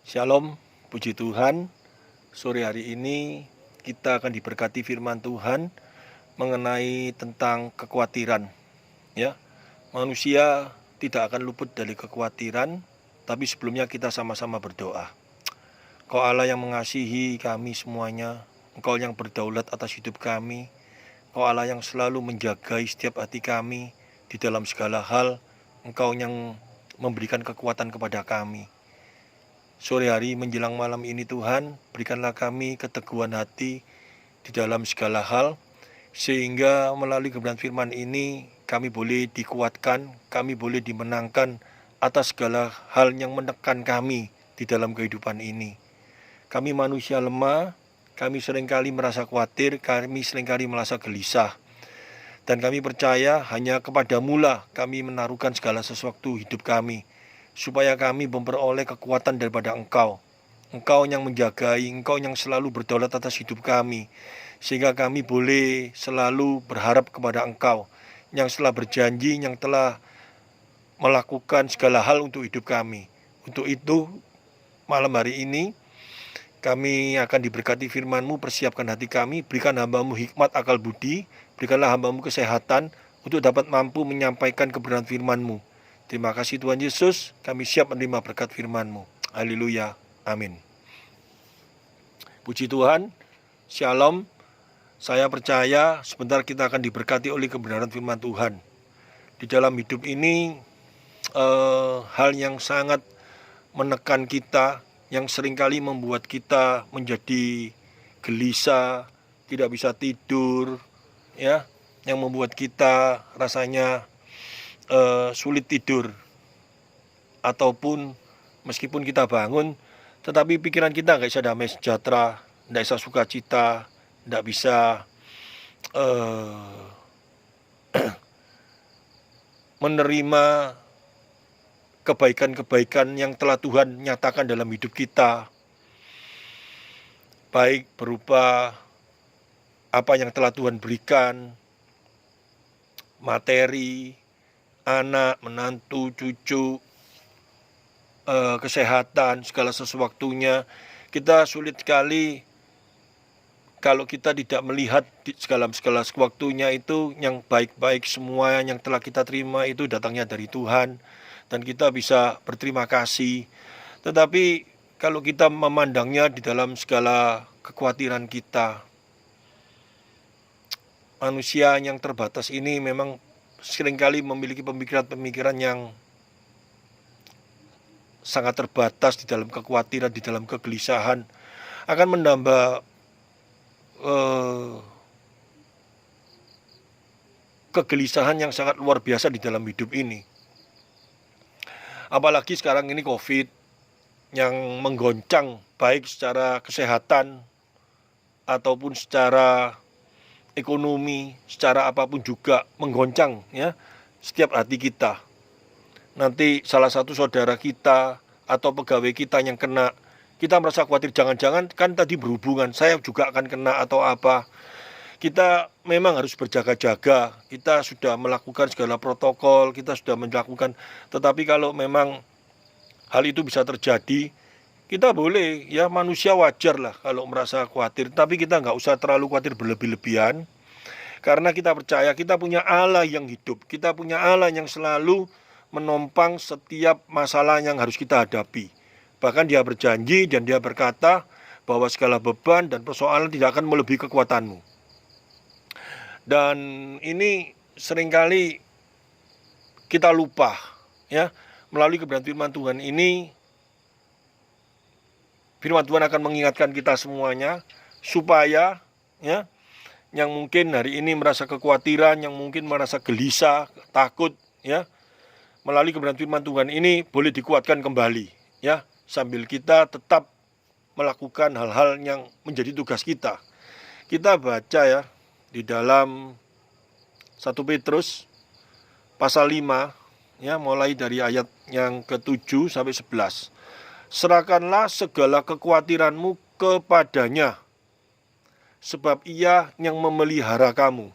Shalom, puji Tuhan. Sore hari ini kita akan diberkati firman Tuhan mengenai tentang kekhawatiran. Ya, manusia tidak akan luput dari kekhawatiran, tapi sebelumnya kita sama-sama berdoa. Engkau Allah yang mengasihi kami semuanya, Engkau yang berdaulat atas hidup kami, Engkau Allah yang selalu menjagai setiap hati kami di dalam segala hal, Engkau yang memberikan kekuatan kepada kami. Sore hari menjelang malam ini Tuhan, berikanlah kami keteguhan hati di dalam segala hal, sehingga melalui kebenaran firman ini kami boleh dikuatkan, kami boleh dimenangkan atas segala hal yang menekan kami di dalam kehidupan ini. Kami manusia lemah, kami seringkali merasa khawatir, kami seringkali merasa gelisah. Dan kami percaya hanya kepadamu lah kami menaruhkan segala sesuatu hidup kami, supaya kami memperoleh kekuatan daripada Engkau. Engkau yang menjagai, Engkau yang selalu berdaulat atas hidup kami, sehingga kami boleh selalu berharap kepada Engkau, yang telah berjanji, yang telah melakukan segala hal untuk hidup kami. Untuk itu, malam hari ini, kami akan diberkati firman-Mu, persiapkan hati kami, berikan hamba-Mu hikmat akal budi, berikanlah hamba-Mu kesehatan, untuk dapat mampu menyampaikan kebenaran firman-Mu. Terima kasih Tuhan Yesus, kami siap menerima berkat firman-Mu. Haleluya, amin. Puji Tuhan, Shalom. Saya percaya sebentar kita akan diberkati oleh kebenaran firman Tuhan. Di dalam hidup ini, hal yang sangat menekan kita, yang seringkali membuat kita menjadi gelisah, tidak bisa tidur, ya, yang membuat kita rasanya sulit tidur, ataupun meskipun kita bangun, tetapi pikiran kita nggak bisa damai sejahtera, nggak bisa sukacita, nggak bisa menerima kebaikan-kebaikan yang telah Tuhan nyatakan dalam hidup kita, baik berupa apa yang telah Tuhan berikan, materi, anak, menantu, cucu, kesehatan, segala sesuatunya. Kita sulit sekali kalau kita tidak melihat di segala sesuatunya itu yang baik-baik semua yang telah kita terima itu datangnya dari Tuhan, dan kita bisa berterima kasih. Tetapi kalau kita memandangnya di dalam segala kekhawatiran kita, manusia yang terbatas ini memang seringkali memiliki pemikiran-pemikiran yang sangat terbatas di dalam kekhawatiran, di dalam kegelisahan, akan menambah kegelisahan yang sangat luar biasa di dalam hidup ini. Apalagi sekarang ini COVID yang menggoncang baik secara kesehatan ataupun secara ekonomi, secara apapun juga menggoncang ya setiap hati kita. Nanti salah satu saudara kita atau pegawai kita yang kena, kita merasa khawatir, jangan-jangan kan tadi berhubungan, saya juga akan kena atau apa. Kita memang harus berjaga-jaga, kita sudah melakukan segala protokol, kita sudah melakukan, tetapi kalau memang hal itu bisa terjadi, kita boleh, ya manusia wajar lah kalau merasa khawatir, tapi kita nggak usah terlalu khawatir berlebih-lebihan, karena kita percaya kita punya Allah yang hidup, kita punya Allah yang selalu menopang setiap masalah yang harus kita hadapi. Bahkan Dia berjanji dan Dia berkata bahwa segala beban dan persoalan tidak akan melebihi kekuatanmu. Dan ini seringkali kita lupa, ya, melalui kebenaran firman Tuhan ini. Firman Tuhan akan mengingatkan kita semuanya supaya ya, yang mungkin hari ini merasa kekhawatiran, yang mungkin merasa gelisah, takut, ya, melalui kebenaran firman Tuhan ini boleh dikuatkan kembali, ya, sambil kita tetap melakukan hal-hal yang menjadi tugas kita. Kita baca ya di dalam 1 Petrus pasal 5, ya, mulai dari ayat yang ke-7 sampai 11. Serahkanlah segala kekhawatiranmu kepadanya, sebab Ia yang memelihara kamu.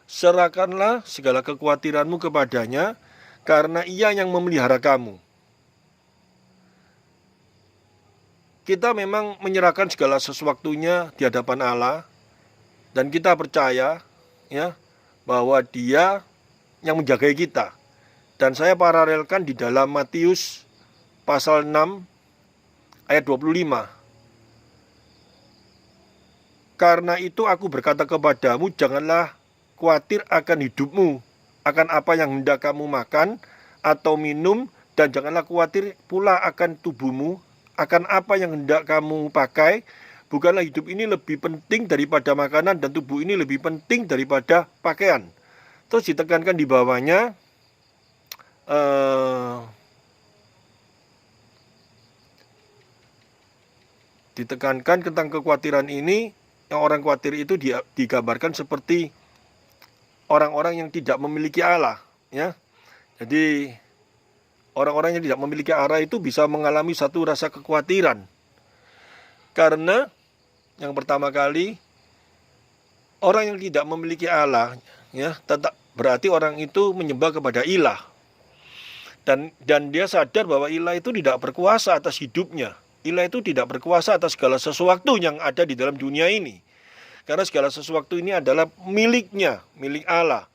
Serahkanlah segala kekhawatiranmu kepadanya, karena Ia yang memelihara kamu. kita memang menyerahkan segala sesuatunya di hadapan Allah, dan kita percaya ya bahwa Dia yang menjagai kita. Dan saya paralelkan di dalam Matius pasal 6 ayat 25. Karena itu aku berkata kepadamu, janganlah khawatir akan hidupmu, akan apa yang hendak kamu makan atau minum, dan janganlah khawatir pula akan tubuhmu, akan apa yang hendak kamu pakai. Bukanlah hidup ini lebih penting daripada makanan, dan tubuh ini lebih penting daripada pakaian. Terus ditekankan di bawahnya, ditekankan tentang kekhawatiran ini. Yang orang khawatir itu digambarkan seperti orang-orang yang tidak memiliki Allah, ya. Jadi orang-orang yang tidak memiliki Allah itu bisa mengalami satu rasa kekhawatiran. Karena yang pertama kali, orang yang tidak memiliki Allah, ya, tetap berarti orang itu menyembah kepada ilah. Dan dia sadar bahwa ilah itu tidak berkuasa atas hidupnya. Ilah itu tidak berkuasa atas segala sesuatu yang ada di dalam dunia ini. Karena segala sesuatu ini adalah miliknya, milik Allah.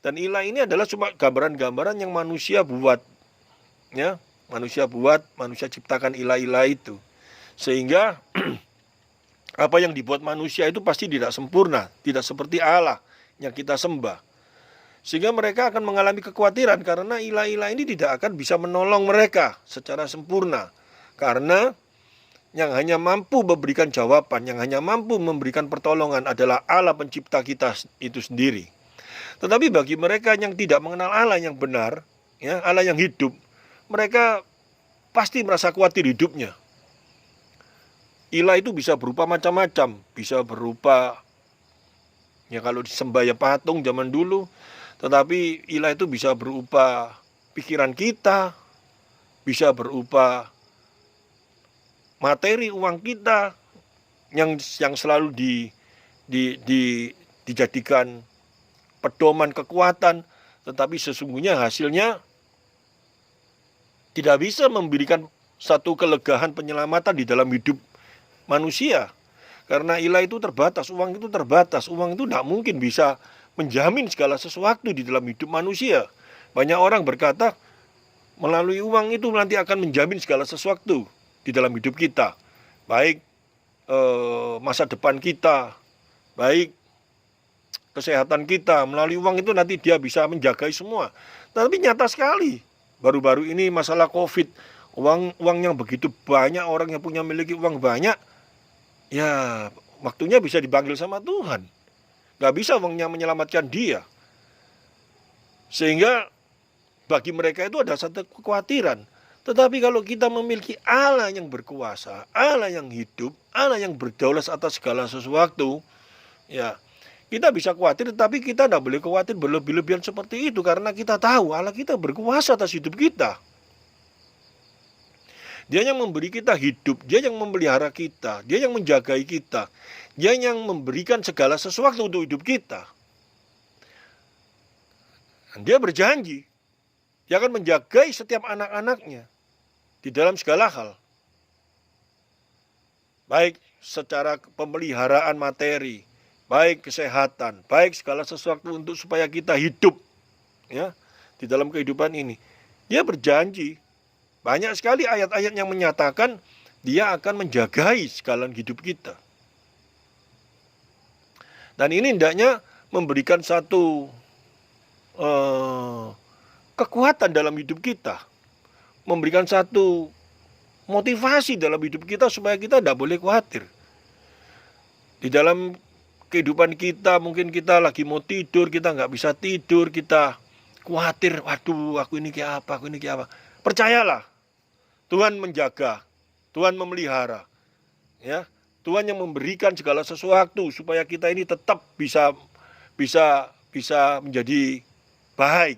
Dan ilah ini adalah cuma gambaran-gambaran yang manusia buat. Ya, manusia buat, manusia ciptakan ilah-ilah itu. Sehingga apa yang dibuat manusia itu pasti tidak sempurna, tidak seperti Allah yang kita sembah. Sehingga mereka akan mengalami kekhawatiran karena ilah-ilah ini tidak akan bisa menolong mereka secara sempurna. Karena yang hanya mampu memberikan jawaban, yang hanya mampu memberikan pertolongan adalah Allah pencipta kita itu sendiri. Tetapi bagi mereka yang tidak mengenal Allah yang benar, ya, Allah yang hidup, mereka pasti merasa khawatir hidupnya. Ilah itu bisa berupa macam-macam, bisa berupa, ya kalau disembah ya patung zaman dulu, tetapi ilah itu bisa berupa pikiran kita, bisa berupa materi uang kita yang selalu dijadikan pedoman kekuatan, tetapi sesungguhnya hasilnya tidak bisa memberikan satu kelegaan penyelamatan di dalam hidup manusia. Karena ilah itu terbatas, uang itu terbatas, uang itu tidak mungkin bisa menjamin segala sesuatu di dalam hidup manusia. Banyak orang berkata melalui uang itu nanti akan menjamin segala sesuatu di dalam hidup kita, baik masa depan kita, baik kesehatan kita. Melalui uang itu nanti dia bisa menjagai semua. Tapi nyata sekali, baru-baru ini masalah COVID, uang yang begitu banyak, orang yang miliki uang banyak, ya waktunya bisa dipanggil sama Tuhan. Gak bisa uangnya menyelamatkan dia. Sehingga bagi mereka itu ada satu kekhawatiran. Tetapi kalau kita memiliki Allah yang berkuasa, Allah yang hidup, Allah yang berdaulat atas segala sesuatu, ya kita bisa khawatir, tetapi kita tidak boleh khawatir berlebih-lebihan seperti itu, karena kita tahu Allah kita berkuasa atas hidup kita. Dia yang memberi kita hidup, Dia yang memelihara kita, Dia yang menjagai kita, Dia yang memberikan segala sesuatu untuk hidup kita. Dan Dia berjanji, Dia akan menjagai setiap anak-anaknya di dalam segala hal. Baik secara pemeliharaan materi, baik kesehatan, baik segala sesuatu untuk supaya kita hidup, ya, di dalam kehidupan ini. Dia berjanji. Banyak sekali ayat-ayat yang menyatakan Dia akan menjagai segala hidup kita. Dan ini hendaknya memberikan satu kekuatan dalam hidup kita, memberikan satu motivasi dalam hidup kita supaya kita tidak boleh khawatir. Di dalam kehidupan kita, mungkin kita lagi mau tidur, kita nggak bisa tidur, kita khawatir, waduh aku ini kayak apa, aku ini kayak apa. Percayalah, Tuhan menjaga, Tuhan memelihara, ya. Tuhan yang memberikan segala sesuatu supaya kita ini tetap bisa menjadi baik.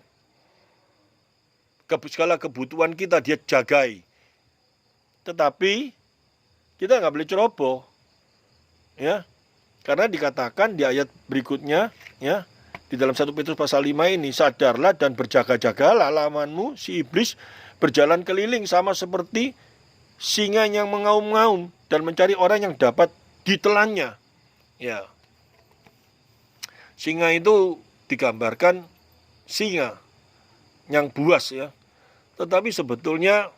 Segala kebutuhan kita Dia jagai. Tetapi kita nggak boleh ceroboh, ya, karena dikatakan di ayat berikutnya, ya, di dalam 1 Petrus pasal 5 ini, sadarlah dan berjaga-jagalah, lawanmu si iblis berjalan keliling sama seperti singa yang mengaum-ngaum dan mencari orang yang dapat ditelannya. Ya. Singa itu digambarkan singa yang buas ya. Tetapi sebetulnya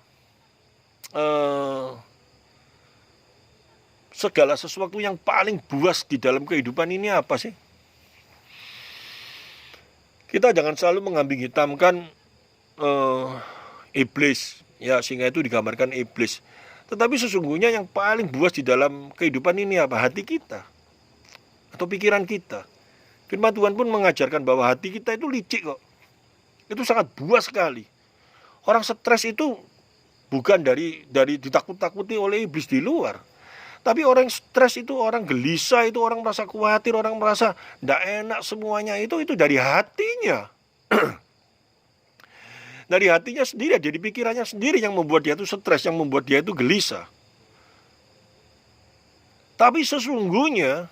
segala sesuatu yang paling buas di dalam kehidupan ini apa sih? Kita jangan selalu mengambing hitamkan iblis. Ya, singa itu digambarkan iblis. Tetapi sesungguhnya yang paling buas di dalam kehidupan ini apa? Hati kita atau pikiran kita. Firman Tuhan pun mengajarkan bahwa hati kita itu licik kok. Itu sangat buas sekali. Orang stres itu bukan dari ditakut-takuti oleh iblis di luar. Tapi orang stres itu, orang gelisah itu, orang merasa khawatir, orang merasa tidak enak semuanya itu dari hatinya. Dari hatinya sendiri, jadi pikirannya sendiri yang membuat dia itu stres, yang membuat dia itu gelisah. Tapi sesungguhnya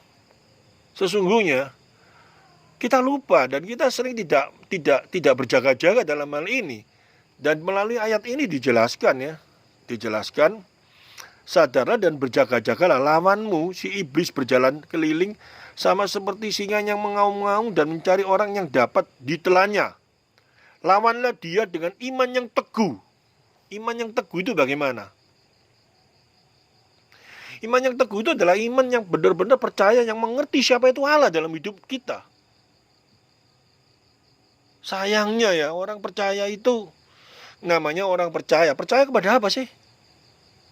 kita lupa dan kita sering tidak berjaga-jaga dalam hal ini. Dan melalui ayat ini dijelaskan, sadarlah dan berjaga-jagalah, lawanmu si iblis berjalan keliling sama seperti singa yang mengaum-ngaum dan mencari orang yang dapat ditelannya. Lawanlah dia dengan iman yang teguh. Iman yang teguh itu bagaimana? Iman yang teguh itu adalah iman yang benar-benar percaya, yang mengerti siapa itu Allah dalam hidup kita. Sayangnya ya, orang percaya itu namanya orang percaya. Percaya kepada apa sih?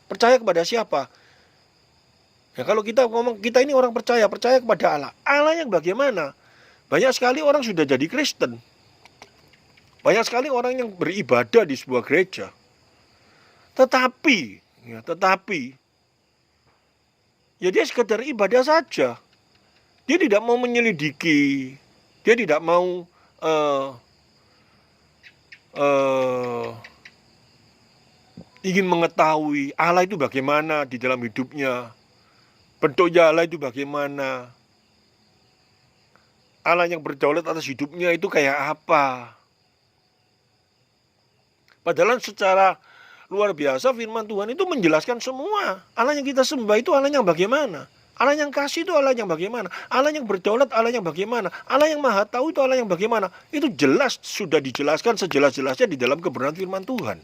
Percaya kepada siapa? Ya, kalau kita ngomong kita ini orang percaya kepada Allah. Allah yang bagaimana? Banyak sekali orang sudah jadi Kristen. Banyak sekali orang yang beribadah di sebuah gereja. Tetapi ya dia sekedar ibadah saja. Dia tidak mau menyelidiki. Dia tidak mau ingin mengetahui Allah itu bagaimana di dalam hidupnya. Bentuknya Allah itu bagaimana. Allah yang berdaulat atas hidupnya itu kayak apa. Padahal secara luar biasa firman Tuhan itu menjelaskan semua. Allah yang kita sembah itu Allah yang bagaimana. Allah yang kasih itu Allah yang bagaimana. Allah yang berdaulat Allah yang bagaimana. Allah yang maha tahu itu Allah yang bagaimana. Itu jelas sudah dijelaskan sejelas-jelasnya di dalam kebenaran firman Tuhan.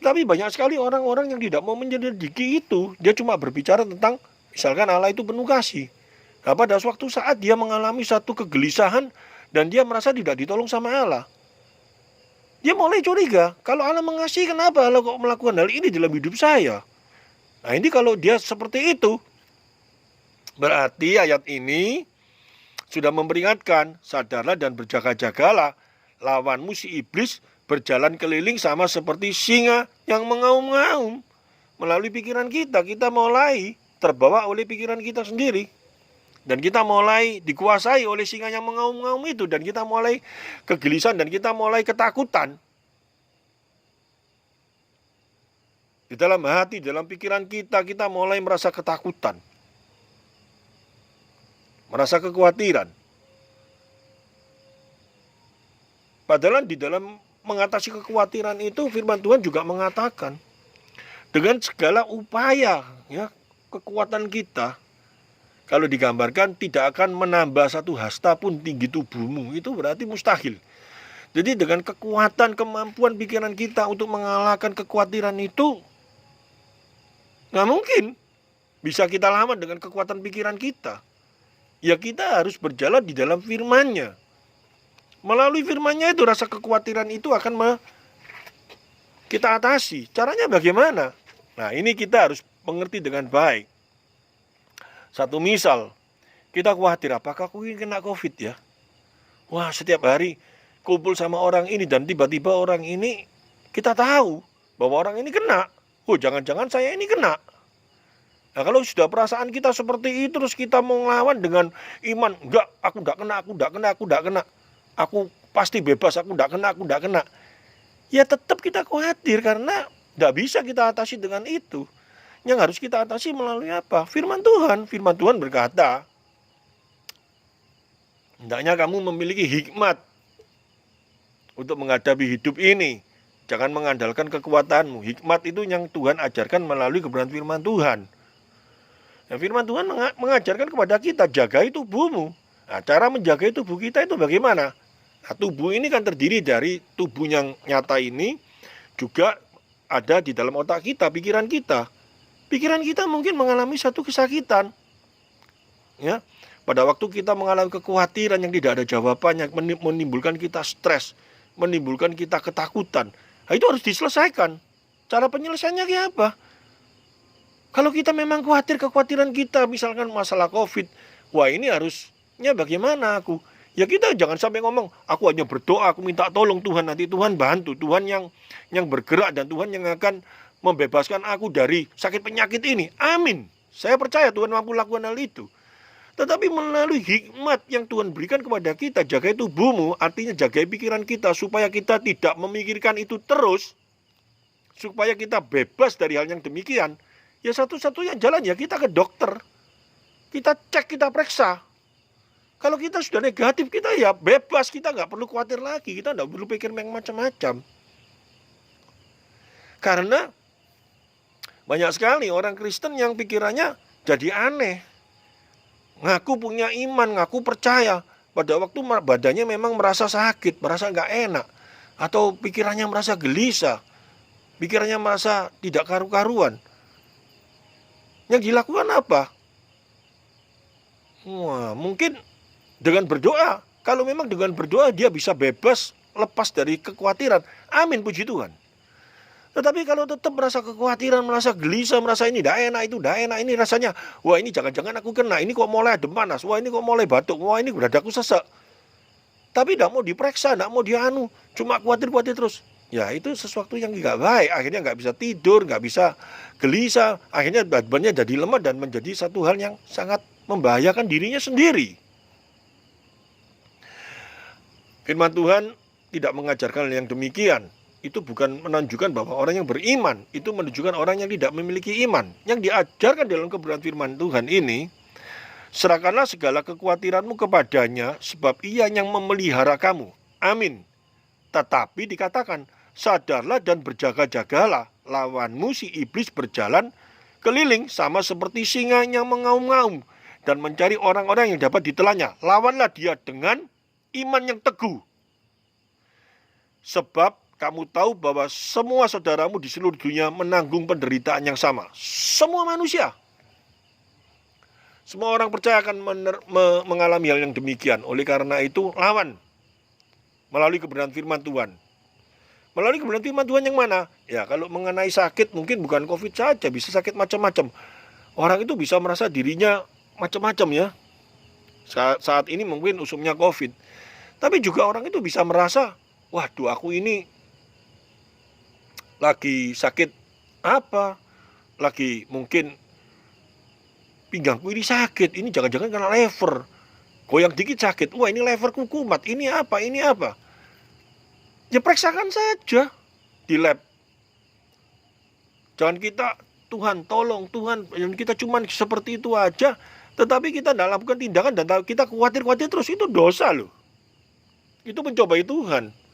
Tapi banyak sekali orang-orang yang tidak mau menyelidiki itu. Dia cuma berbicara tentang misalkan Allah itu penuh kasih. Nah, pada suatu saat dia mengalami satu kegelisahan dan dia merasa tidak ditolong sama Allah. Dia mulai curiga, kalau Allah mengasihi kenapa Allah kok melakukan hal ini dalam hidup saya? Nah ini kalau dia seperti itu, berarti ayat ini sudah memperingatkan, sadarlah dan berjaga-jagalah, lawanmu si iblis berjalan keliling sama seperti singa yang mengaum-ngaum. Melalui pikiran kita mulai terbawa oleh pikiran kita sendiri. Dan kita mulai dikuasai oleh singa yang mengaum-ngaum itu. Dan kita mulai kegelisahan dan kita mulai ketakutan. Di dalam hati, dalam pikiran kita mulai merasa ketakutan. Merasa kekhawatiran. Padahal di dalam mengatasi kekhawatiran itu firman Tuhan juga mengatakan. Dengan segala upaya, ya, kekuatan kita, kalau digambarkan tidak akan menambah satu hasta pun tinggi tubuhmu. Itu berarti mustahil. Jadi dengan kekuatan, kemampuan pikiran kita untuk mengalahkan kekhawatiran itu, nggak mungkin bisa kita lawan dengan kekuatan pikiran kita. Ya kita harus berjalan di dalam firman-Nya. Melalui firman-Nya itu rasa kekhawatiran itu akan kita atasi. Caranya bagaimana? Nah ini kita harus mengerti dengan baik. Satu misal, kita khawatir apakah aku ini kena COVID ya? Wah setiap hari kumpul sama orang ini dan tiba-tiba orang ini kita tahu bahwa orang ini kena. Oh jangan-jangan saya ini kena. Nah kalau sudah perasaan kita seperti itu terus kita mau ngelawan dengan iman, enggak, aku enggak kena. Aku pasti bebas, aku enggak kena. Ya tetap kita khawatir karena enggak bisa kita atasi dengan itu. Yang harus kita atasi melalui apa? Firman Tuhan berkata, hendaknya kamu memiliki hikmat untuk menghadapi hidup ini. Jangan mengandalkan kekuatanmu. Hikmat itu yang Tuhan ajarkan melalui kebenaran firman Tuhan. Nah, firman Tuhan mengajarkan kepada kita, jagai tubuhmu. Nah, cara menjaga tubuh kita itu bagaimana? Nah, tubuh ini kan terdiri dari tubuh yang nyata ini, juga ada di dalam otak kita, pikiran kita. Pikiran kita mungkin mengalami satu kesakitan. Ya, pada waktu kita mengalami kekhawatiran yang tidak ada jawabannya, menimbulkan kita stres, menimbulkan kita ketakutan. Nah, itu harus diselesaikan. Cara penyelesaiannya kayak apa? Kalau kita memang khawatir, kekhawatiran kita misalkan masalah COVID, wah ini harusnya bagaimana aku? Ya kita jangan sampai ngomong, aku hanya berdoa, aku minta tolong Tuhan, nanti Tuhan bantu, Tuhan yang bergerak dan Tuhan yang akan membebaskan aku dari sakit penyakit ini. Amin. Saya percaya Tuhan mampu lakukan hal itu. Tetapi melalui hikmat yang Tuhan berikan kepada kita, jagai tubuhmu, artinya jagai pikiran kita, supaya kita tidak memikirkan itu terus, supaya kita bebas dari hal yang demikian. Ya satu-satunya jalan ya kita ke dokter, kita cek, kita periksa. Kalau kita sudah negatif, kita ya bebas, kita nggak perlu khawatir lagi, kita nggak perlu pikir yang macam-macam. Karena banyak sekali orang Kristen yang pikirannya jadi aneh. Ngaku punya iman, ngaku percaya, pada waktu badannya memang merasa sakit, merasa nggak enak, atau pikirannya merasa gelisah, pikirannya merasa tidak karu-karuan. Yang dilakukan apa? Wah, mungkin dengan berdoa. Kalau memang dengan berdoa dia bisa bebas, lepas dari kekhawatiran. Amin, puji Tuhan. Tetapi kalau tetap merasa kekhawatiran, merasa gelisah, merasa ini tidak enak, itu tidak enak, ini rasanya, wah ini jangan-jangan aku kena, ini kok mulai adem panas, wah ini kok mulai batuk, wah ini dadaku sesek. Tapi tidak mau diperiksa, tidak mau dianu, cuma khawatir-khawatir terus. Ya itu sesuatu yang tidak baik, akhirnya nggak bisa tidur, nggak bisa gelisah, akhirnya bebannya jadi lemah dan menjadi satu hal yang sangat membahayakan dirinya sendiri. Firman Tuhan tidak mengajarkan hal yang demikian. Itu bukan menunjukkan bahwa orang yang beriman itu menunjukkan orang yang tidak memiliki iman. Yang diajarkan dalam kebenaran firman Tuhan ini, serahkanlah segala kekhawatiranmu kepadanya, sebab ia yang memelihara kamu. Amin. Tetapi dikatakan, sadarlah dan berjaga-jagalah, lawanmu si iblis berjalan keliling sama seperti singa yang mengaum-ngaum dan mencari orang-orang yang dapat ditelannya. Lawanlah dia dengan iman yang teguh. Sebab kamu tahu bahwa semua saudaramu di seluruh dunia menanggung penderitaan yang sama. Semua manusia. Semua orang percaya akan mengalami hal yang demikian. Oleh karena itu, lawan melalui kebenaran firman Tuhan. Melalui kebenaran firman Tuhan yang mana? Ya, kalau mengenai sakit, mungkin bukan COVID saja, bisa sakit macam-macam. Orang itu bisa merasa dirinya macam-macam ya. Saat ini mungkin usumnya COVID. Tapi juga orang itu bisa merasa, waduh aku ini lagi sakit apa, lagi mungkin pinggangku ini sakit, ini jangan-jangan kena lever, goyang dikit sakit, wah ini leverku kumat, ini apa, ya periksakan saja di lab. Jangan kita, Tuhan tolong, Tuhan, kita cuman seperti itu aja, tetapi kita tidak lakukan tindakan dan kita khawatir-khawatir terus, itu dosa loh. Itu mencobai Tuhan.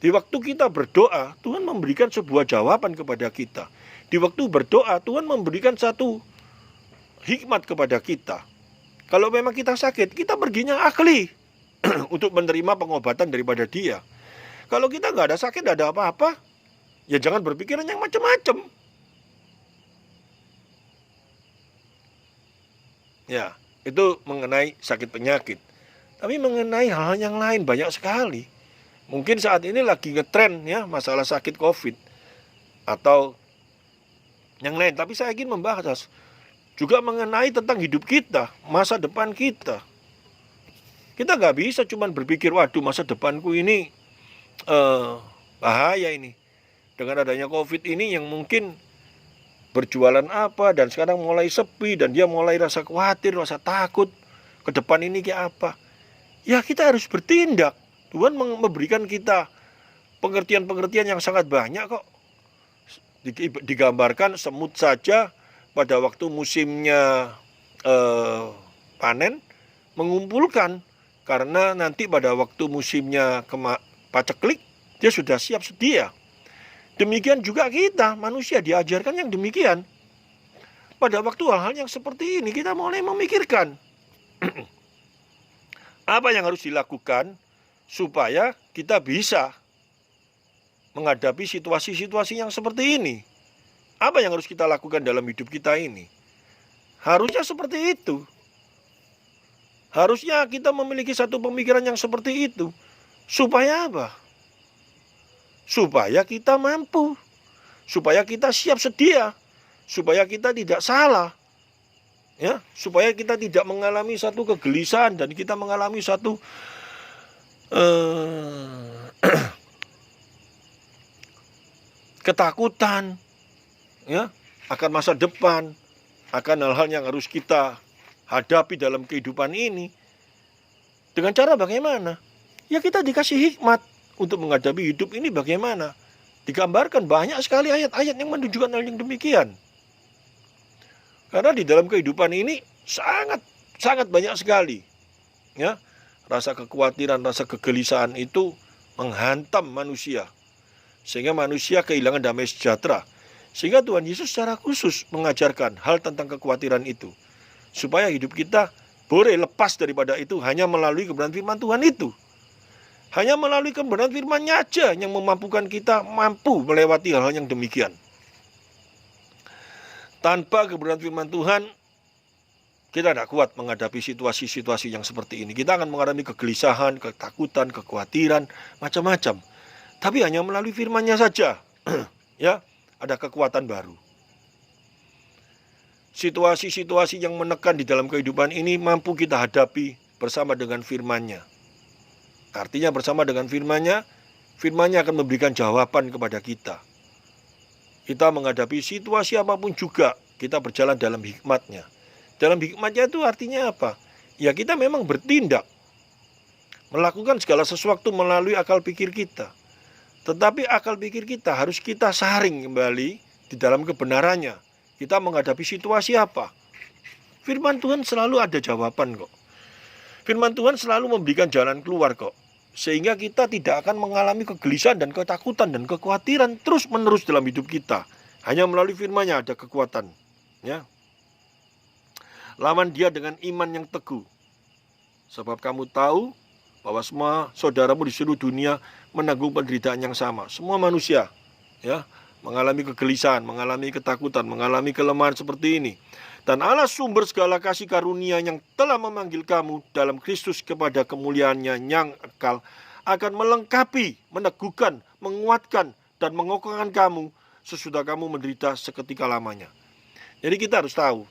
Di waktu kita berdoa, Tuhan memberikan sebuah jawaban kepada kita. Di waktu berdoa, Tuhan memberikan satu hikmat kepada kita. Kalau memang kita sakit, kita perginya ahli untuk menerima pengobatan daripada dia. Kalau kita nggak ada sakit, nggak ada apa-apa, ya jangan berpikiran yang macam-macam. Ya, itu mengenai sakit penyakit. Tapi mengenai hal-hal yang lain banyak sekali. Mungkin saat ini lagi ngetren ya masalah sakit COVID atau yang lain. Tapi saya ingin membahas juga mengenai tentang hidup kita, masa depan kita. Kita nggak bisa cuma berpikir, waduh masa depanku ini bahaya ini. Dengan adanya COVID ini yang mungkin berjualan apa dan sekarang mulai sepi dan dia mulai rasa khawatir, rasa takut ke depan ini kayak apa. Ya kita harus bertindak. Tuhan memberikan kita pengertian-pengertian yang sangat banyak kok. Digambarkan semut saja pada waktu musimnya panen mengumpulkan, karena nanti pada waktu musimnya paceklik Dia sudah siap sedia. Demikian juga kita, manusia diajarkan yang demikian. Pada waktu hal-hal yang seperti ini kita mulai memikirkan apa yang harus dilakukan supaya kita bisa menghadapi situasi-situasi yang seperti ini. Apa yang harus kita lakukan dalam hidup kita ini? Harusnya seperti itu. Harusnya kita memiliki satu pemikiran yang seperti itu. Supaya apa? Supaya kita mampu. Supaya kita siap sedia. Supaya kita tidak salah. Ya, supaya kita tidak mengalami satu kegelisahan dan kita mengalami satu ketakutan, ya, akan masa depan, akan hal-hal yang harus kita hadapi dalam kehidupan ini. Dengan cara bagaimana? Ya, kita dikasih hikmat untuk menghadapi hidup ini bagaimana. Digambarkan banyak sekali ayat-ayat yang menunjukkan hal yang demikian. Karena di dalam kehidupan ini sangat banyak sekali, ya, rasa kekhawatiran, rasa kegelisahan itu menghantam manusia, sehingga manusia kehilangan damai sejahtera. Sehingga Tuhan Yesus secara khusus mengajarkan hal tentang kekhawatiran itu, supaya hidup kita boleh lepas daripada itu hanya melalui kebenaran firman Tuhan itu. Hanya melalui kebenaran firman-Nya aja yang memampukan kita mampu melewati hal-hal yang demikian. Tanpa kebenaran firman Tuhan, kita tidak kuat menghadapi situasi-situasi yang seperti ini. Kita akan mengalami kegelisahan, ketakutan, kekhawatiran, macam-macam. Tapi hanya melalui firman-Nya saja, ya, ada kekuatan baru. Situasi-situasi yang menekan di dalam kehidupan ini mampu kita hadapi bersama dengan firman-Nya. Artinya bersama dengan firman-Nya, firman-Nya akan memberikan jawaban kepada kita. Kita menghadapi situasi apapun juga, kita berjalan dalam hikmat-Nya. Dalam hikmat-Nya itu artinya apa? Ya, kita memang bertindak, melakukan segala sesuatu melalui akal pikir kita. Tetapi akal pikir kita harus kita saring kembali di dalam kebenarannya. Kita menghadapi situasi apa? Firman Tuhan selalu ada jawaban kok. Firman Tuhan selalu memberikan jalan keluar kok. Sehingga kita tidak akan mengalami kegelisahan dan ketakutan dan kekhawatiran terus-menerus dalam hidup kita. Hanya melalui firman-Nya ada kekuatan, ya. Lawan dia dengan iman yang teguh. Sebab kamu tahu bahwa semua saudaramu di seluruh dunia menanggung penderitaan yang sama. Semua manusia, ya, mengalami kegelisahan, mengalami ketakutan, mengalami kelemahan seperti ini. Dan Allah sumber segala kasih karunia yang telah memanggil kamu dalam Kristus kepada kemuliaan-Nya yang kekal akan melengkapi, meneguhkan, menguatkan, dan mengokohkan kamu sesudah kamu menderita seketika lamanya. Jadi kita harus tahu,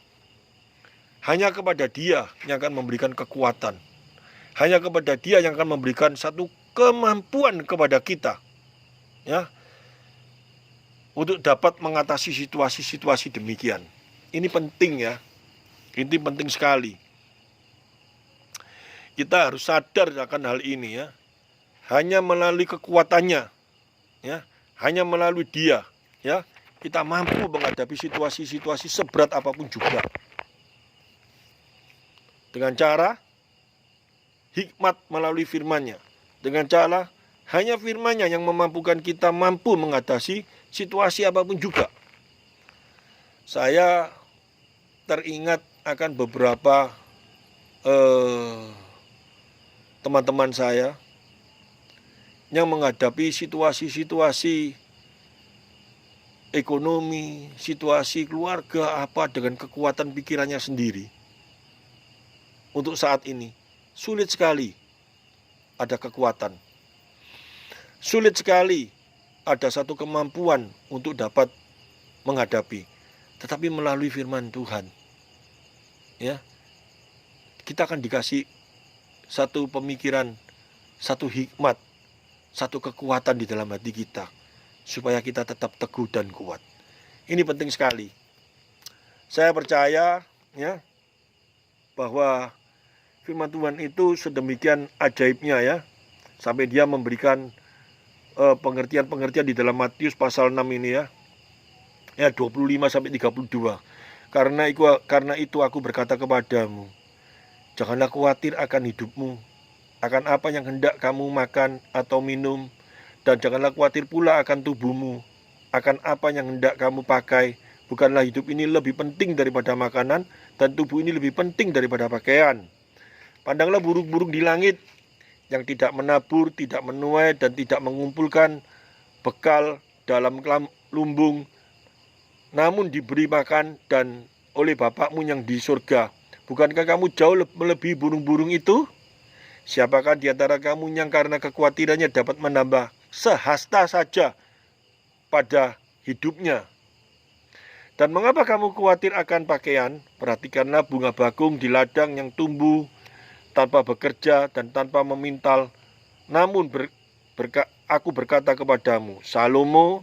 hanya kepada Dia yang akan memberikan kekuatan. Hanya kepada Dia yang akan memberikan satu kemampuan kepada kita, ya, untuk dapat mengatasi situasi-situasi demikian. Ini penting, ya. Ini penting sekali. Kita harus sadar akan hal ini, ya. Hanya melalui kekuatannya, ya, hanya melalui Dia, ya, kita mampu menghadapi situasi-situasi seberat apapun juga. Dengan cara hikmat melalui firman-Nya. Dengan cara hanya firman-Nya yang memampukan kita mampu mengatasi situasi apapun juga. Saya teringat akan beberapa teman-teman saya yang menghadapi situasi-situasi ekonomi, situasi keluarga apa dengan kekuatan pikirannya sendiri. Untuk saat ini sulit sekali ada kekuatan. Sulit sekali ada satu kemampuan untuk dapat menghadapi. Tetapi melalui firman Tuhan, ya, kita akan dikasih satu pemikiran, satu hikmat, satu kekuatan di dalam hati kita, supaya kita tetap teguh dan kuat. Ini penting sekali. Saya percaya, ya, bahwa firman Tuhan itu sedemikian ajaibnya, ya, sampai Dia memberikan pengertian-pengertian di dalam Matius pasal 6 ini, ya. 25 sampai 32. Karena itu aku berkata kepadamu, janganlah khawatir akan hidupmu, akan apa yang hendak kamu makan atau minum, Dan janganlah khawatir pula akan tubuhmu, akan apa yang hendak kamu pakai. Bukanlah hidup ini lebih penting daripada makanan, dan tubuh ini lebih penting daripada pakaian. Pandanglah burung-burung di langit, yang tidak menabur, tidak menuai, dan tidak mengumpulkan bekal dalam lumbung, namun diberi makan dan oleh Bapakmu yang di surga. Bukankah kamu jauh melebihi burung-burung itu? Siapakah di antara kamu yang karena kekhawatirannya dapat menambah sehasta saja pada hidupnya? Dan mengapa kamu khawatir akan pakaian? Perhatikanlah bunga bakung di ladang yang tumbuh tanpa bekerja dan tanpa memintal. Namun aku berkata kepadamu, Salomo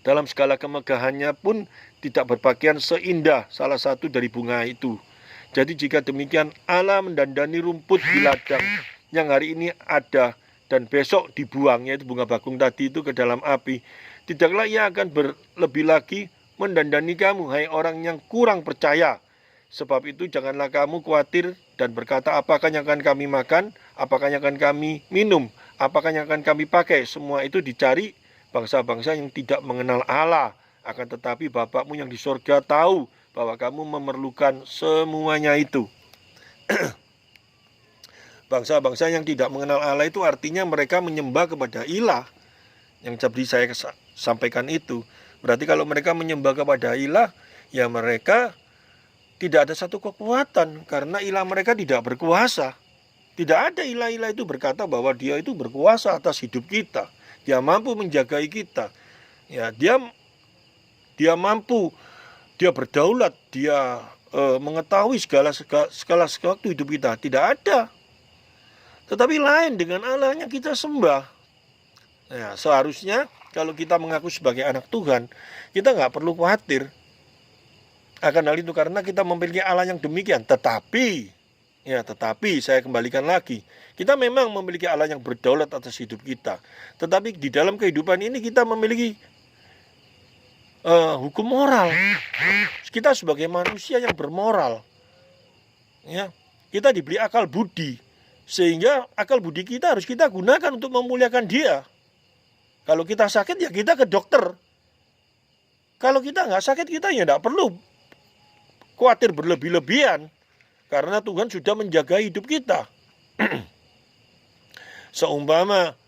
dalam segala kemegahannya pun tidak berpakaian seindah salah satu dari bunga itu. Jadi jika demikian Allah mendandani rumput di ladang yang hari ini ada dan besok dibuang, yaitu bunga bakung tadi itu, ke dalam api, tidaklah ia akan berlebih lagi mendandani kamu, hai orang yang kurang percaya. Sebab itu janganlah kamu khawatir dan berkata, apakah yang akan kami makan, apakah yang akan kami minum, apakah yang akan kami pakai. Semua itu dicari bangsa-bangsa yang tidak mengenal Allah. Akan tetapi Bapakmu yang di sorga tahu bahwa kamu memerlukan semuanya itu. Bangsa-bangsa yang tidak mengenal Allah itu artinya mereka menyembah kepada ilah. Yang tadi saya sampaikan itu. Berarti kalau mereka menyembah kepada ilah, ya mereka tidak ada satu kekuatan, karena ilah mereka tidak berkuasa. Tidak ada ilah-ilah itu berkata bahwa dia itu berkuasa atas hidup kita. Dia mampu menjagai kita. Ya, dia mampu, dia berdaulat, dia mengetahui segala sesuatu hidup kita. Tidak ada. Tetapi lain dengan Allah yang kita sembah. Ya, seharusnya kalau kita mengaku sebagai anak Tuhan, kita nggak perlu khawatir akan hal itu karena kita memiliki Allah yang demikian. Tetapi saya kembalikan lagi, kita memang memiliki Allah yang berdaulat atas hidup kita. Tetapi di dalam kehidupan ini kita memiliki hukum moral. Kita sebagai manusia yang bermoral, ya, kita diberi akal budi, sehingga akal budi kita harus kita gunakan untuk memuliakan Dia. Kalau kita sakit, ya kita ke dokter. Kalau kita nggak sakit, kita ya nggak perlu khawatir berlebih-lebihan, karena Tuhan sudah menjaga hidup kita. Seumpama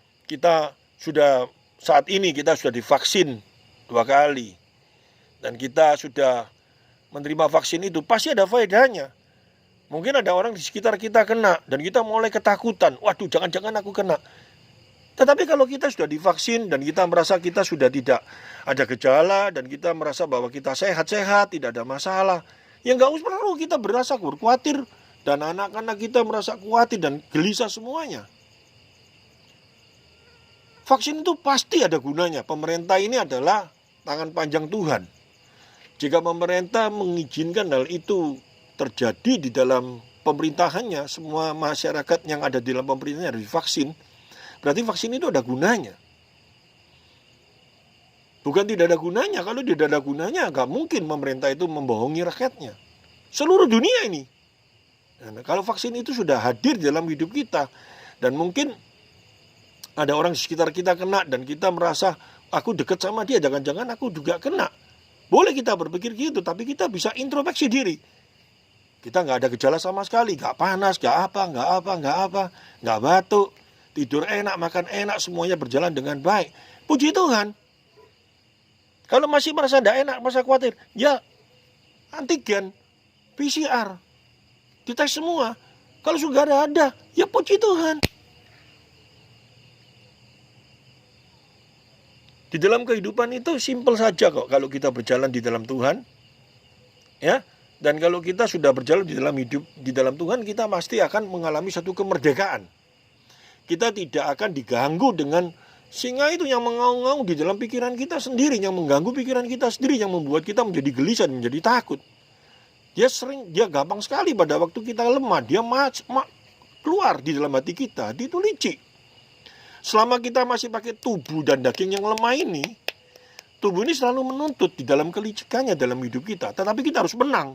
saat ini kita sudah divaksin 2 kali, dan kita sudah menerima vaksin itu, pasti ada faedahnya. Mungkin ada orang di sekitar kita kena, dan kita mulai ketakutan, waduh jangan-jangan aku kena. Tetapi kalau kita sudah divaksin dan kita merasa kita sudah tidak ada gejala dan kita merasa bahwa kita sehat-sehat, tidak ada masalah, ya nggak perlu kita berasa khawatir dan anak-anak kita merasa khawatir dan gelisah semuanya. Vaksin itu pasti ada gunanya. Pemerintah ini adalah tangan panjang Tuhan. Jika pemerintah mengizinkan hal itu terjadi di dalam pemerintahannya, semua masyarakat yang ada di dalam pemerintahannya harus divaksin, berarti vaksin itu ada gunanya. Bukan tidak ada gunanya. Kalau tidak ada gunanya, nggak mungkin pemerintah itu membohongi rakyatnya. Seluruh dunia ini. Nah, kalau vaksin itu sudah hadir dalam hidup kita, dan mungkin ada orang di sekitar kita kena, dan kita merasa, aku dekat sama dia, jangan-jangan aku juga kena. Boleh kita berpikir gitu, tapi kita bisa introspeksi diri. Kita nggak ada gejala sama sekali, nggak panas, nggak apa, nggak batuk, tidur enak, makan enak, semuanya berjalan dengan baik. Puji Tuhan. Kalau masih merasa tidak enak, merasa khawatir, ya antigen, PCR, dites semua. Kalau sudah ada, ya puji Tuhan. Di dalam kehidupan itu simpel saja kok kalau kita berjalan di dalam Tuhan. Ya. Dan kalau kita sudah berjalan di dalam hidup di dalam Tuhan, kita pasti akan mengalami satu kemerdekaan. Kita tidak akan diganggu dengan singa itu yang mengaung-ngaung di dalam pikiran kita sendiri, yang mengganggu pikiran kita sendiri, yang membuat kita menjadi gelisah, menjadi takut. Dia gampang sekali pada waktu kita lemah, dia keluar di dalam hati kita, dia itu licik. Selama kita masih pakai tubuh dan daging yang lemah ini, tubuh ini selalu menuntut di dalam kelicikannya dalam hidup kita. Tetapi kita harus menang.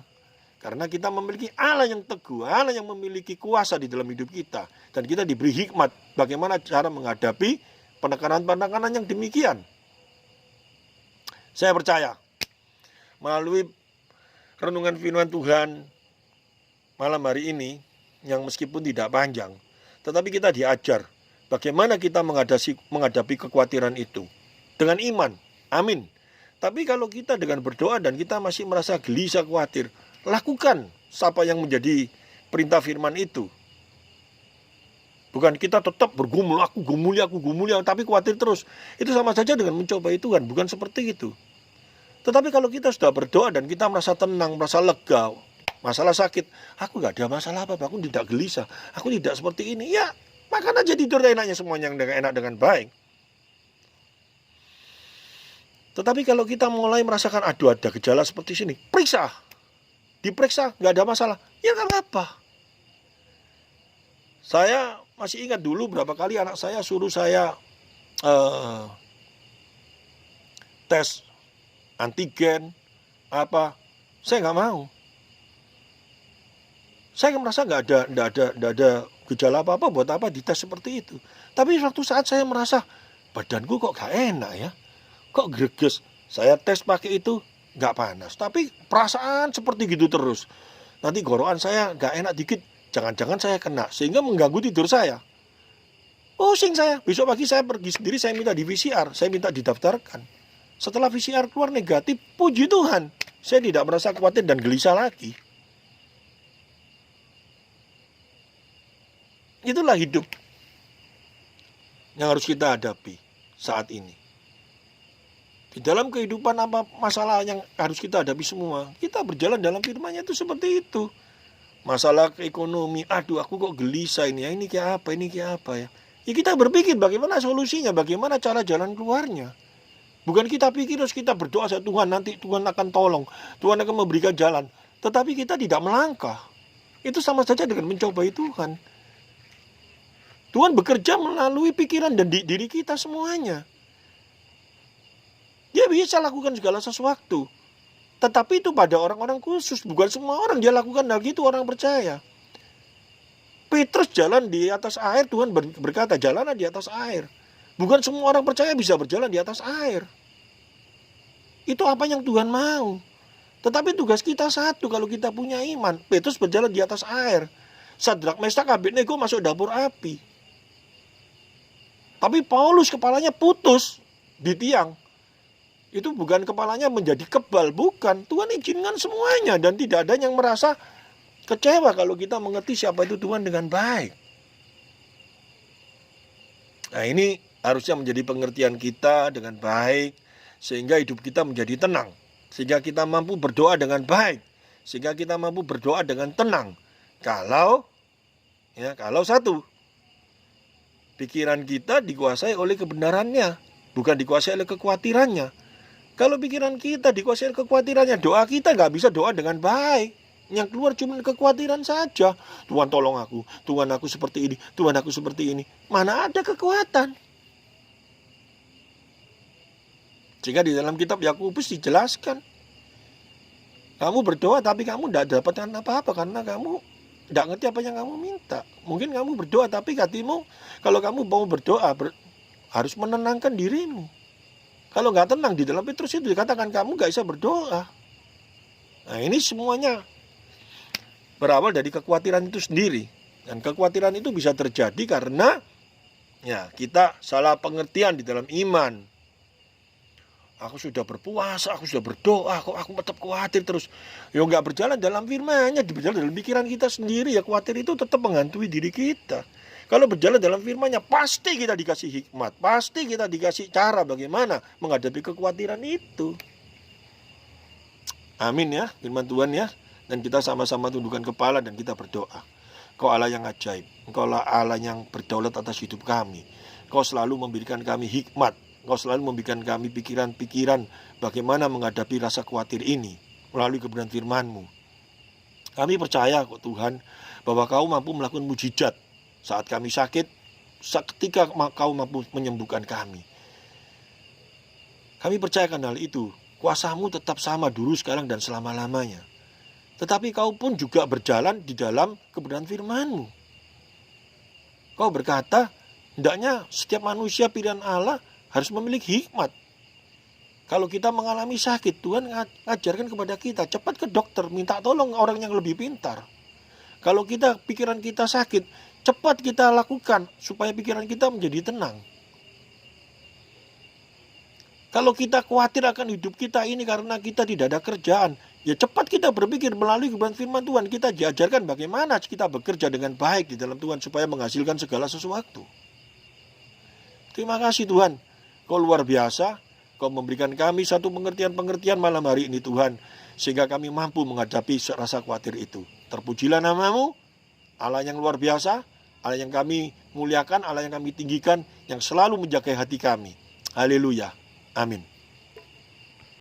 Karena kita memiliki Allah yang teguh, Allah yang memiliki kuasa di dalam hidup kita. Dan kita diberi hikmat bagaimana cara menghadapi penekanan-penekanan yang demikian. Saya percaya melalui renungan firman Tuhan malam hari ini, yang meskipun tidak panjang, tetapi kita diajar bagaimana kita menghadapi kekhawatiran itu dengan iman. Amin. Tapi kalau kita dengan berdoa dan kita masih merasa gelisah, khawatir, lakukan apa yang menjadi perintah firman itu. Bukan kita tetap bergumul, aku gumuli, tapi khawatir terus. Itu sama saja dengan mencobai Tuhan, bukan seperti itu. Tetapi kalau kita sudah berdoa dan kita merasa tenang, merasa lega, masalah sakit, aku gak ada masalah apa-apa, aku tidak gelisah, aku tidak seperti ini, ya makan aja tidur enaknya semuanya yang enak dengan baik. Tetapi kalau kita mulai merasakan, aduh ada gejala seperti sini, periksa, diperiksa, gak ada masalah, ya gak apa-apa. Saya masih ingat dulu berapa kali anak saya suruh saya tes antigen, saya gak mau. Saya merasa nggak ada gejala apa-apa, buat apa dites seperti itu. Tapi suatu saat saya merasa, badanku kok gak enak ya, kok greges. Saya tes pakai itu, gak panas, tapi perasaan seperti gitu terus. Nanti gorokan saya gak enak dikit, jangan-jangan saya kena, sehingga mengganggu tidur saya. Pusing saya, besok pagi saya pergi sendiri, saya minta di VCR, saya minta didaftarkan. Setelah VCR keluar negatif, puji Tuhan, saya tidak merasa khawatir dan gelisah lagi. Itulah hidup yang harus kita hadapi saat ini. Di dalam kehidupan apa masalah yang harus kita hadapi semua, kita berjalan dalam firman-Nya itu seperti itu. Masalah ekonomi, aduh aku kok gelisah ini ya, ini kayak apa ya. Ya kita berpikir bagaimana solusinya, bagaimana cara jalan keluarnya. Bukan kita pikir terus kita berdoa sama Tuhan, nanti Tuhan akan tolong, Tuhan akan memberikan jalan. Tetapi kita tidak melangkah. Itu sama saja dengan mencobai Tuhan. Tuhan bekerja melalui pikiran dan diri kita semuanya. Dia bisa lakukan segala sesuatu. Tetapi itu pada orang-orang khusus. Bukan semua orang dia lakukan hal itu, orang percaya. Petrus jalan di atas air, Tuhan berkata, jalanlah di atas air. Bukan semua orang percaya bisa berjalan di atas air. Itu apa yang Tuhan mau. Tetapi tugas kita satu, kalau kita punya iman. Petrus berjalan di atas air. Sadrak, Mesak, Abednego masuk dapur api. Tapi Paulus kepalanya putus di tiang. Itu bukan kepalanya menjadi kebal, bukan. Tuhan izinkan semuanya dan tidak ada yang merasa kecewa kalau kita mengerti siapa itu Tuhan dengan baik. Nah, ini harusnya menjadi pengertian kita dengan baik sehingga hidup kita menjadi tenang. Sehingga kita mampu berdoa dengan baik. Sehingga kita mampu berdoa dengan tenang. Kalau satu, pikiran kita dikuasai oleh kebenarannya, bukan dikuasai oleh kekhawatirannya. Kalau pikiran kita dikuasai oleh kekhawatirannya, doa kita gak bisa doa dengan baik. Yang keluar cuma kekhawatiran saja. Tuhan tolong aku, Tuhan aku seperti ini, Tuhan aku seperti ini. Mana ada kekuatan. Sehingga di dalam kitab Yakobus dijelaskan, kamu berdoa tapi kamu tidak dapatkan apa-apa karena kamu tidak ngerti apa yang kamu minta. Mungkin kamu berdoa tapi hatimu, kalau kamu mau berdoa harus menenangkan dirimu. Kalau nggak tenang, di dalam Petrus itu dikatakan kamu nggak bisa berdoa. Nah, ini semuanya berawal dari kekhawatiran itu sendiri. Dan kekhawatiran itu bisa terjadi karena ya kita salah pengertian di dalam iman. Aku sudah berpuasa, aku sudah berdoa, kok aku tetap khawatir terus. Ya nggak berjalan dalam firman-Nya, berjalan dalam pikiran kita sendiri. Ya khawatir itu tetap menghantui diri kita. Kalau berjalan dalam firman-Nya, pasti kita dikasih hikmat, pasti kita dikasih cara bagaimana menghadapi kekhawatiran itu. Amin ya, firman Tuhan ya. Dan kita sama-sama tundukkan kepala dan kita berdoa. Kau Allah yang ajaib, Engkau Allah yang berdaulat atas hidup kami. Kau selalu memberikan kami hikmat. Kau selalu memberikan kami pikiran-pikiran bagaimana menghadapi rasa khawatir ini melalui kebenaran firman-Mu. Kami percaya kok Tuhan bahwa Kau mampu melakukan mujizat saat kami sakit, ketika Kau mampu menyembuhkan kami. Kami percayakan hal itu. Kuasa-Mu tetap sama dulu, sekarang, dan selama-lamanya. Tetapi Kau pun juga berjalan di dalam kebenaran firman-Mu. Kau berkata, Hendaknya setiap manusia pilihan Allah harus memiliki hikmat. Kalau kita mengalami sakit, Tuhan ngajarkan kepada kita, cepat ke dokter, minta tolong orang yang lebih pintar. Kalau pikiran kita sakit, cepat kita lakukan supaya pikiran kita menjadi tenang. Kalau kita khawatir akan hidup kita ini karena kita tidak ada kerjaan, ya cepat kita berpikir melalui kebenaran firman Tuhan. Kita diajarkan bagaimana kita bekerja dengan baik di dalam Tuhan supaya menghasilkan segala sesuatu. Terima kasih Tuhan, Kau luar biasa. Kau memberikan kami satu pengertian-pengertian malam hari ini Tuhan, sehingga kami mampu menghadapi rasa khawatir itu. Terpujilah nama-Mu, Allah yang luar biasa, Allah yang kami muliakan, Allah yang kami tinggikan, yang selalu menjaga hati kami. Haleluya. Amin.